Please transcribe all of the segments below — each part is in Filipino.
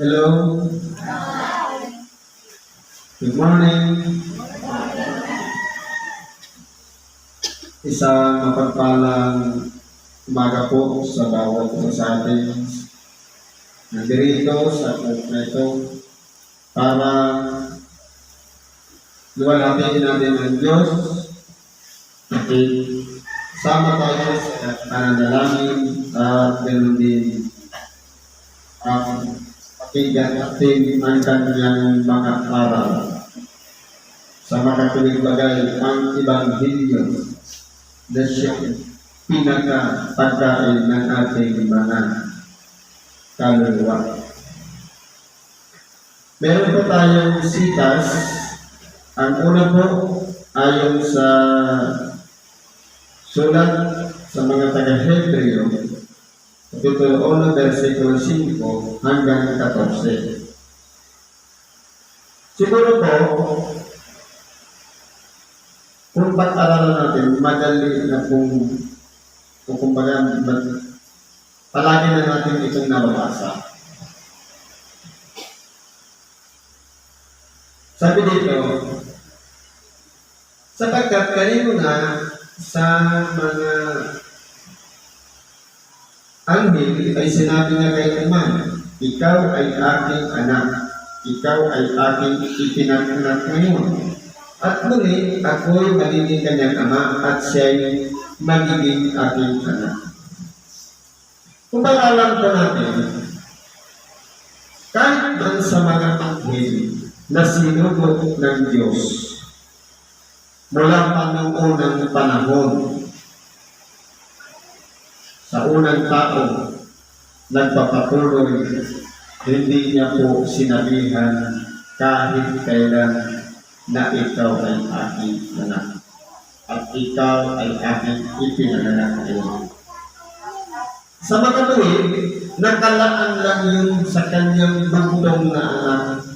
Hello. Good morning. Isang mapagpalang umaga po sa bawat isa sa atin. Nandirito sa konkreto para luwalhatiin natin ang Diyos at sama tayo sa pananalangin at ganoon din ang pakinggan natin ang kanyang mga aral sa makatuwing bagay ang Ebanghelyo na siyang pinaka-pagkain ng ating mga kaluluwa. Meron po tayong sitas. Ang una po ayon sa sulat sa mga taga-Hebreo, Kapitulo 1, versikulo 5 hanggang 14. Siguro po, kung pag-aralan natin, madali na kung kumbaga, palagi na natin itong nababasa. Sabi dito, sapagkat kanino na sa mga anghel ay sinabi niya kay Aman, ikaw ay aking anak, ikaw ay aking ipinanganak ngayon. At muli, ako'y magiging kanyang ama at siya'y magiging aking anak. Kung alam po natin, kahit man sa mga anghel na sinugot ng Diyos mula pa noong unang panahon, sa unang tao, nagpapatuloy, hindi niya po sinabihan kahit kailan na ikaw ay aking anak at ikaw ay aking ipinanganak ngayon. Sa makatuwid, nakalaan lang yun sa kanyang bugtong na anak.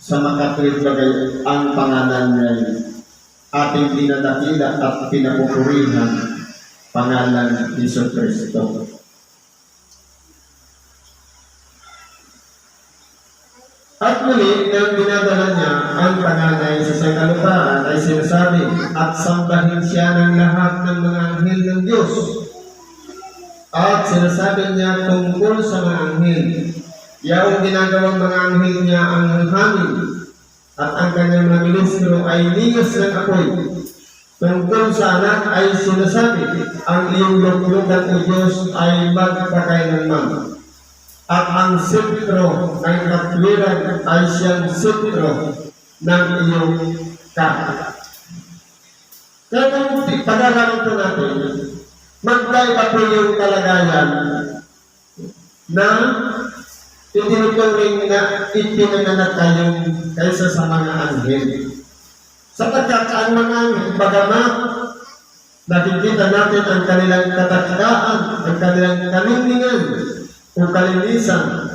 Sa makatuwid bagay ang pangalan niya ating dinadakila at pinapupurihan, pangalan ni Jesucristo. At muli, nang dinadala niya ang panganay sa sangkalupaan ay sinasabi, at sambahin siya ng lahat ng mga anghel ng Diyos. At sinasabi niya tungkol sa mga anghel, yaong ginagawang mga anghel niya ang hangin, at ang kanyang mga ministro ay ligas ng apoy. Tungkol sa anak ay sinasabi, ang iyong luklukan o Diyos ay magpakailanman. At ang sentro ng katwiran ay siyang sentro ng iyong kahit. Kaya kung pag-aralan po natin, magkaiba po yung kalagayan na itinuturing na ipinanganak kayo kaysa sa mga anghel. Sapagkat ang mga anghel, bagamat nakikita natin ang kanilang katakdaan, ang kanilang kalinglingan, o kalinisan,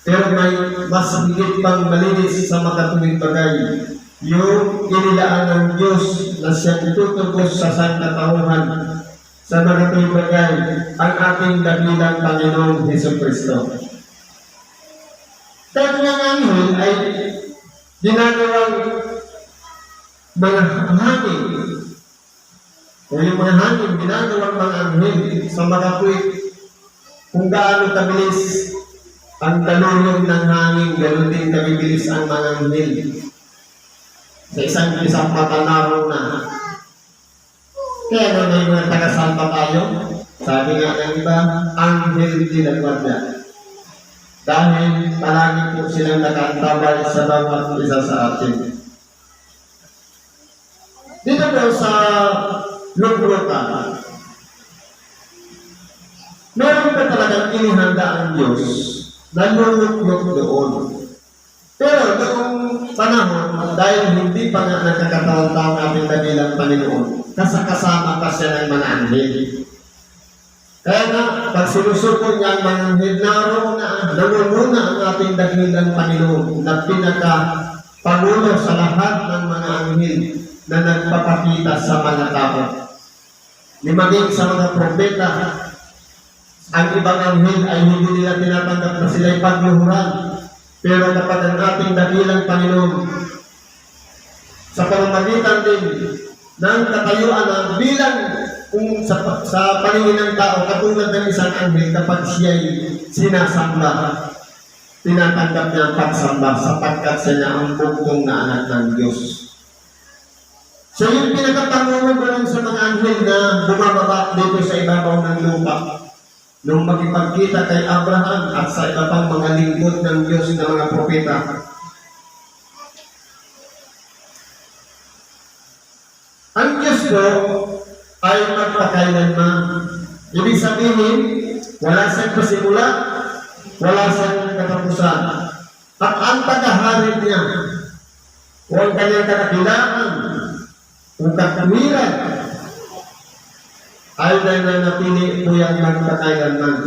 pero may mas higit pang malinis sa makatuwing bagay, yung inilaan ng Diyos na siya itutubos sa sangkatauhan sa makatuwing bagay, ang ating dakilang Panginoong Jesucristo. Kaya mga anghel ay ginagawang mga hangin, o yung mga hangin, ginagawang mga anghel sa makatuwing. Kung gaano kabilis ang dalulong ng hangin, ganoon din kabilis ang mga anghel. Sa isang patanaro na. Kaya may mga taga-salpa tayo. Sabi nga ng iba, anghel din ang gwardiya. Dahil palagi po silang nakantabay sa bawat isa sa atin. Dito po sa luklukan, meron pa talagang inihanda ang Diyos na luluklok doon. Pero noong panahon, dahil hindi pa nga nakakataon-taon ating dakilang Panginoon, kasama pa siya ng mga anghel. Kaya nga, pag sinusuko niya ang mga anghel, naroon na, namumuna ang ating dakilang Panginoon na pinaka-pangulo sa lahat ng mga anghel na nagpapakita sa mga tao. Ni maging sa mga propeta, Ang ibang anghel ay hindi nila tinatanggap na sila'y pagluhuran. Pero kapag ang ating dakilang Panginoon, sa pamamagitan din ng katayuan na bilang kung sa paningin ng tao, katulad ng isang anghel, kapag siya'y sinasamba, tinatanggap niya ang pagsamba sapagkat siya niya ang bugtong na anak ng Diyos. So yung pinagkapangungunan sa mga anghel na bumababa dito sa ibabaw ng lupa, nung makipagkita kay Abraham at sa iba pang mga lingkod ng Diyos na mga propeta, ang Diyos ko ay magpakailanman. Ibig sabihin, wala siyang pasimula, wala siyang katapusan. At ang tagaharin niya, o ang kanyang kadakilaan, o katwiran, ay nananatili po yung magpakailanman.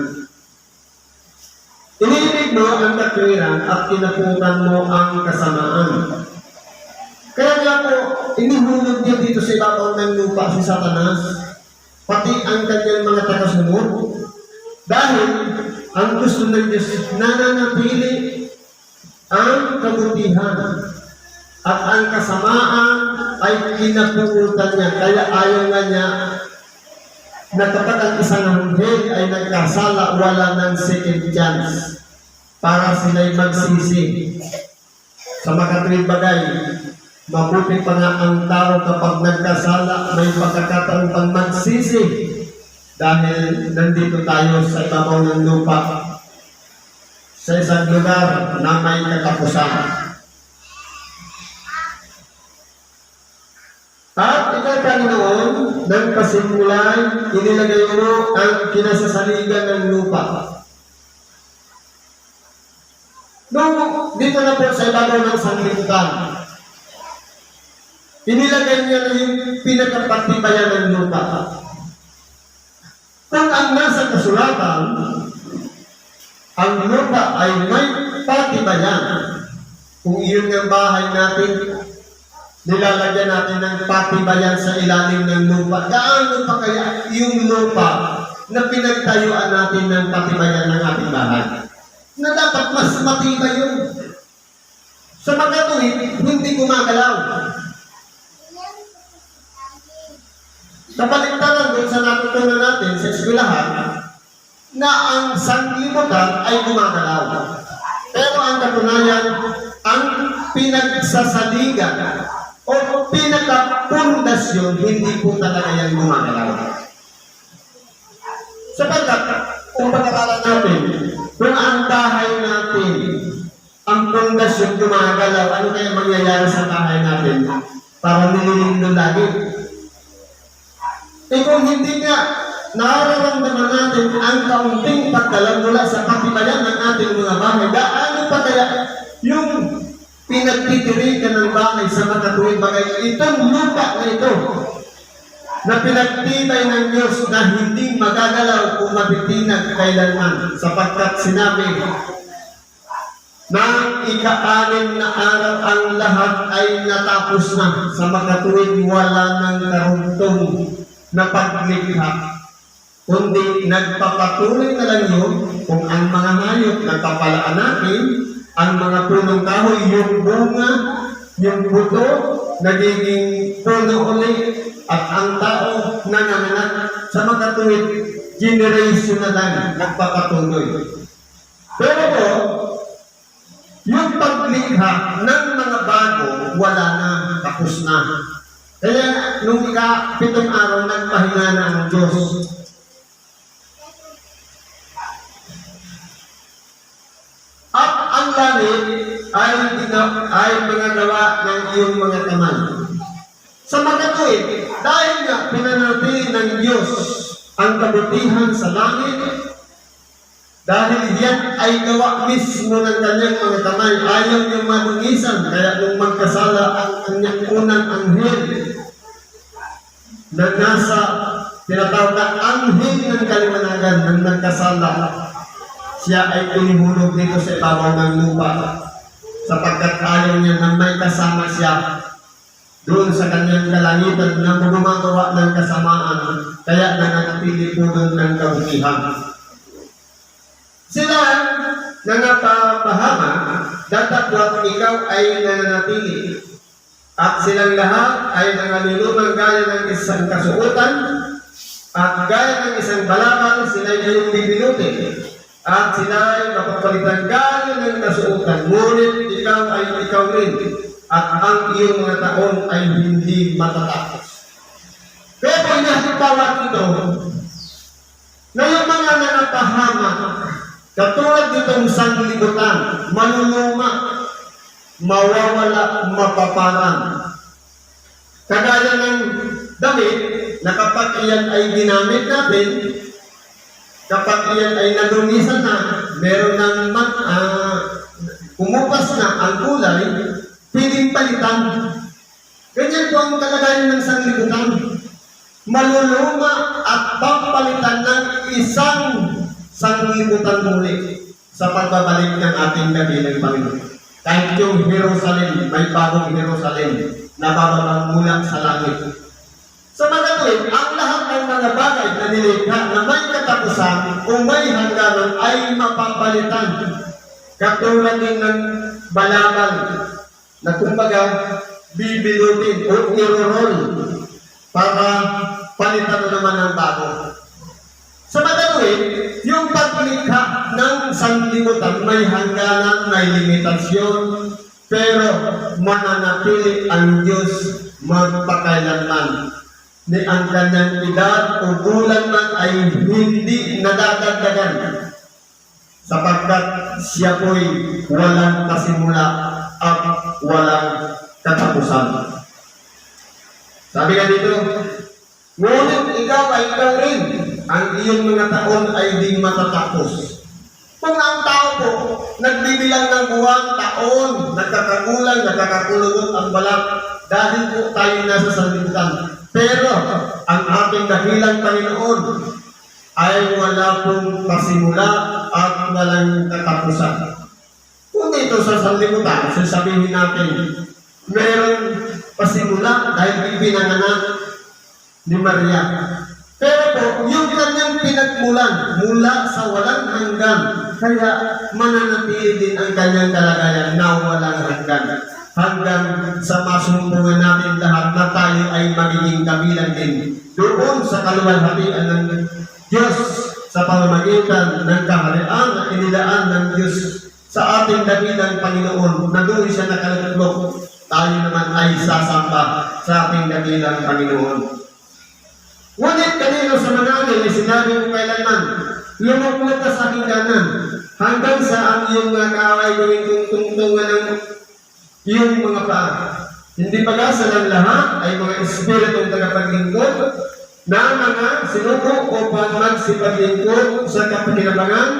Iniibig mo ang katwiran at kinaputan mo ang kasamaan. Kaya nga po, inihulog niya dito sa ibabaw ng lupa si Satanas, pati ang kanyang mga tagasunod, dahil ang gusto ng Diyos nananatili ang kabutihan at ang kasamaan ay kinaputan niya. Kaya ayaw nga niya na kapag ang isang anghel ay nagkasala, wala ng second chance para sila'y magsisi. Sa makatuwid bagay, mabuti pa nga ang tao kapag nagkasala, may pagkakataon pang magsisi dahil nandito tayo sa ibabaw ng lupa sa isang lugar na may katapusan. At ikaw, Panginoon, ng pasimulay, inilagay mo ang kinasasaligan ng lupa. Nung dito na po sa ibabaw ng sanglibutan, inilagay niya na yung pinakapagtibayan ng lupa. Kung ang nasa kasulatan, ang lupa ay may patibayan. Kung iyon ang bahay natin, nilalagyan natin ng patibayan sa ilalim ng lupa. Gaano pa kaya yung lupa na pinagtayuan natin ng patibayan ng ating bahay? Na dapat mas matibay yun. Sa mga tuwid, hindi gumagalaw. Sa baliktaran doon sa natutunan natin sa eskwelahan, na ang sanglibutan ay gumagalaw. Pero ang katunayan, ang pinagsasaligan o pinakapundasyon, hindi po talaga yan gumagalaw. Sapagkat, kung pag-aralan natin, kung ang bahay natin, ang pundasyon gumagalaw, ano kaya mangyayari sa bahay natin? Para nililindo lagi. Kung hindi nga nararamdaman natin ang kaunting pagdala mula sa patibayan ng ating mga bahay, gaano pa kaya yung pinagtitirikan ng bahay sa makatuwid bagay, itong lupa na ito na pinagtibay ng Diyos na hindi magagalaw kung mabitinag kailanman, sapagkat sinabi na ika-anim na araw ang lahat ay natapos na. Sa makatuwid wala ng karugtong na paglikha, kundi nagpapatuloy na lang yun kung ang mga hayop nagpapalaan natin, ang mga punong kahoy, yung bunga, yung buto, nagiging puno ulit, at ang tao nanganganak sa makatuwid, generation na lang nagpapatuloy. Pero po, yung paglikha ng mga bago, wala na, tapos na. Kaya nung ika-pitong araw, nagpahinga na ang Diyos. At ang langit ay mga gawa ng iyong mga kamay. Sa makatuwid, dahil nga pinanatili ng Diyos ang kabutihan sa langit, dahil yan ay gawa mismo ng kanyang mga kamay, ayaw niyang malungisan. Kaya nung magkasala ang kanyang unang anghel na nasa tinatawag na anghel ng kaliwanagan ng nagkasala, siya ay pinihulog dito sa ibabaw ng lupa sapagkat ayaw niya na may kasama siya doon sa kanyang kalangitan na gumagawa ng kasamaan, kaya nananatili po doon ng kabutihan. Sila nangapapahama, datapwat ikaw ay nananatili. At silang lahat ay nangalulunang gaya ng isang kasuotan, at gaya ng isang balakang sila'y iyong bibinutin. At sila ay mapapalitan gaya ng kasuotan, ngunit ikaw ay ikaw rin, at ang iyong mga taon ay hindi matatapos. Kaya po inahalimbawa ito, na yung mga nanapahama, katulad nitong sanglibutan, maluluma, mawawala, mapaparang. Kagaya ng damit, na kapag iyan ay ginamit natin, kapag iyan ay nadumisan na, meron ng kumupas na ang kulay, pwedeng palitan. Ganyan po ang kalagayan ng sanglibutan. Maluluma at papalitan ng isang sanglibutan muli sa pagbabalik ng ating dakilang Panginoon. Kahit yung Jerusalem, may bagong Jerusalem na bababang mula sa langit. Sa mga tuwid, ang lahat ng mga bagay na nilikha na may katapusan o may hangganan ay mapapalitan. Katulad din ng balabal na kumbaga bibilutin o irorol para palitan na naman ng bago. Sa magawin, yung paglikha ng sanglibutan may hangganan, may limitasyon, pero mananatili ang Diyos magpakailanman. Ni ang kanyang edad o bulan man ay hindi nadadagdagan, sapagkat siya po'y walang kasimula at walang katapusan. Sabi nga dito, ngunit ikaw ay ikaw rin, ang iyong mga taon ay di matatapos. Kung ang tao po, nagbibilang ng buwan, taon, nagkakagulang, nagkakakulungot ang balat, dahil po tayo nasa sanlibutan. Pero, ang ating dakilang Panginoon ay wala pong kasimula at walang katapusan. Kung dito sa sanlibutan, sasabihin natin, meron pasimula dahil ipinanganak ni Maria. Pero po, yung kanyang pinagmulan mula sa walang hanggan, kaya mananatili din ang kanyang kalagayan na walang hanggan. Hanggang sa masumpungan natin lahat na tayo ay magiging kabilang din doon sa kaluwalhatian ng Diyos sa pamamagitan ng kaharian na inilaan ng Diyos sa ating dakilang Panginoon na doon siya nakaluklok. Tayo naman ay sasamba sa ating dakilang Panginoon. Ngunit kanino sa manangin ay sinabi mo kailanman, lumuklok ka sa aking kanan, hanggang sa ang iyong mga kaaway gawin kong tungtungan ng iyong mga paa. Hindi pag-asa ng lahat ay mga espiritong tagapaglingkod na mga sinuko upang magsipaglingkod sa kapakinabangan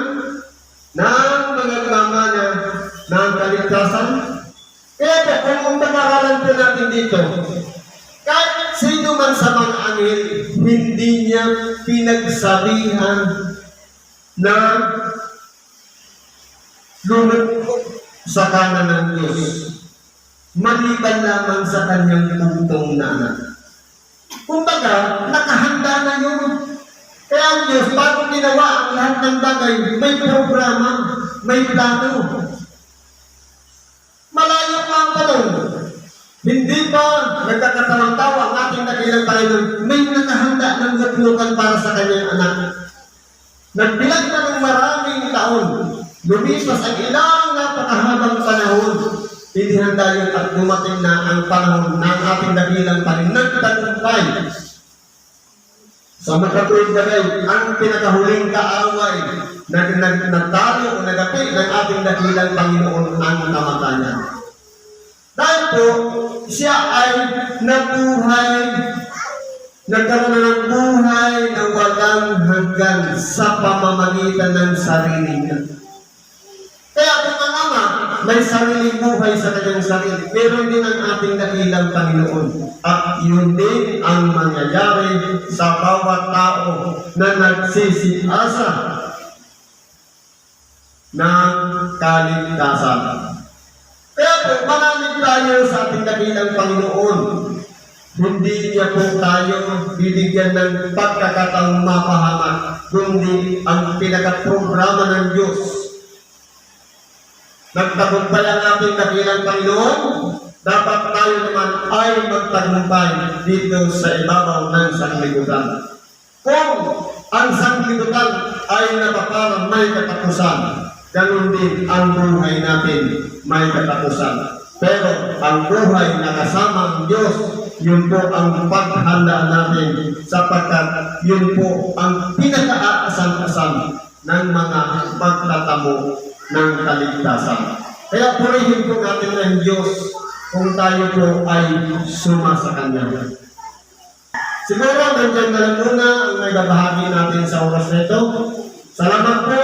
ng mga kamana ng kaligtasan. Kaya po, kung pag-aralan po natin dito, kahit sino man sa mga anghel, hindi niya pinagsabihan na lumukok sa kanan ng Diyos, maliban lamang sa kanyang puntong na anak. Kumbaga, nakahanda na yun. Kaya ang Diyos, bago ginawa ang lahat ng bagay, may programa, may plano. Malayo pa ang panahon. Hindi pa nagkakatawa-tawa ang ating dakilang Panginoon, may nakahanda ng luklukan para sa kanyang anak. Nagbilang pa ng maraming taon, lumipas ang ilang napakahabang panahon, inihanda yun at dumating na ang panahon ng ating dakilang Panginoon. Nagtagumpay sa makatuwid bagay, ang pinakahuling kaaway na nagtalo o nagapi ng ating dakilang Panginoon ang kamatayan. Dahil po, siya ay nabuhay, nagkaroon na ng buhay na walang hanggan sa pamamagitan ng sarili niya. Kaya kung ang Ama may sariling buhay sa kanyang sarili, meron din ang ating dakilang Panginoon. At yun din ang mangyayari sa bawat tao na nagsisiasa ng kaligtasan. Kaya po, manalig tayo sa ating dakilang Panginoon. Hindi niya po tayo bibigyan ng pagkakataong mapahamak, kundi ang pinakaprograma ng Diyos. Nagtagumpay ang ating dakilang Panginoon, dapat tayo naman ay magtagumpay dito sa ibabaw ng sanglibutan. Kung ang sanglibutan ay napaparang may katapusan, ganun din ang buhay natin may katapusan. Pero ang buhay na kasama ang Diyos, yun po ang paghanda natin sapagkat yun po ang pinaka-asam-asam ng mga pagtatamo ng kaligtasan. Kaya purihin po natin ng Diyos kung tayo po ay suma sa Kanya. Siguro nandiyan na lang muna ang nagbabahagi natin sa oras na ito. Salamat po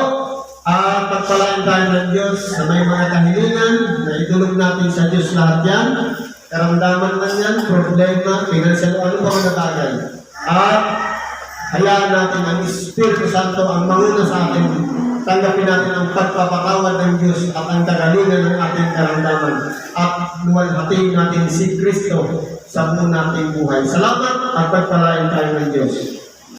at pagpalain tayo ng Diyos sa may mga kahilingan na idulog natin sa Diyos lahat yan. Karamdaman man yan, problema, financial o ano pa mga bagay. At hayaan natin ang Espiritu Santo ang manguna sa atin. Tanggapin natin ang pagpapatawad ng Diyos at ang kagalingan ng ating karamdaman. At luwalhatiin natin si Kristo sa buong nating buhay. Salamat at pagpalain tayo ng Diyos.